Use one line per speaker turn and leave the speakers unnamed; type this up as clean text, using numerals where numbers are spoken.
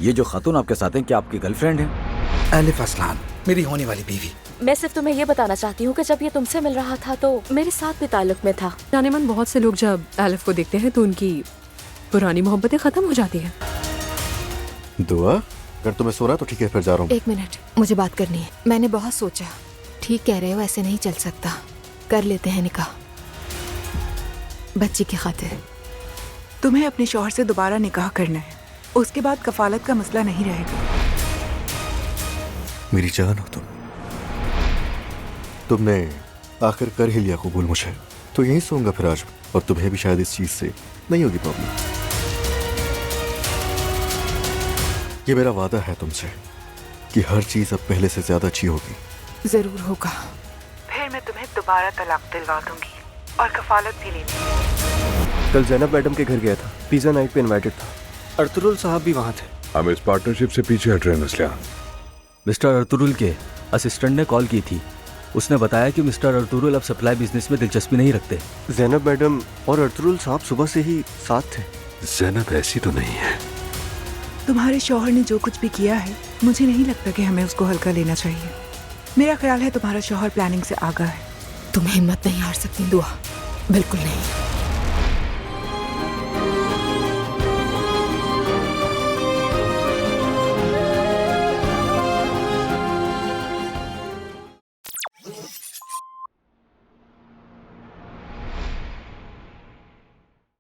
ये जो खातून आपके साथ हैं, क्या आपकी गर्लफ्रेंड है?
आलिफ असलान, मेरी होने वाली बीवी।
मैं सिर्फ तुम्हें ये बताना चाहती हूँ कि जब ये तुमसे मिल रहा था तो मेरे साथ भी ताल्लुक में था।
जाने मन बहुत से लोग जब आलिफ को देखते हैं तो उनकी पुरानी मोहब्बतें खत्म हो जाती हैं।
दुआ, अगर तुम्हें सोना तो ठीक है, फिर जा रहा हूँ।
1 मिनट, मुझे बात करनी है। मैंने बहुत सोचा। ठीक कह रहे हो, ऐसे नहीं चल सकता। कर लेते हैं निकाह, बच्ची की खातिर।
तुम्हें अपने शौहर से दोबारा निकाह करना है, उसके बाद कफालत का मसला नहीं रहेगा।
मेरी जान हो तुमने आखिर कर ही लिया कबूल मुझे, तो यहीं सोऊंगा फिर आज, और तुम्हें भी शायद इस चीज से नहीं होगी प्रॉब्लम। ये मेरा वादा है तुमसे कि हर चीज अब पहले से ज्यादा अच्छी होगी।
जरूर होगा। फिर मैं तुम्हें दोबारा तलाक दिलवा दूंगी और कफालत भी ले लूंगी।
कल जैनब मैडम के घर गया था, पिज्जा नाइट पे इनवाइटेड था। अर्तुरुल साहब भी वहाँ थे।
हम इस पार्टनरशिप से पीछे हट रहे हैं नस्लियान।
मिस्टर अर्तुरुल के असिस्टेंट ने कॉल की थी। उसने बताया कि मिस्टर अर्तुरुल अब सप्लाई बिजनेस में दिलचस्पी नहीं रखते।
जैनब मैडम और अर्तुरुल साहब सुबह से ही साथ थे।
जैनब ऐसी तो नहीं है।
तुम्हारे शौहर ने जो कुछ भी किया है, मुझे नहीं लगता कि हमें उसको हल्का लेना चाहिए। मेरा ख्याल है तुम्हारा शौहर प्लानिंग से आगाह है।
तुम हिम्मत नहीं हार सकती दुआ, बिल्कुल नहीं।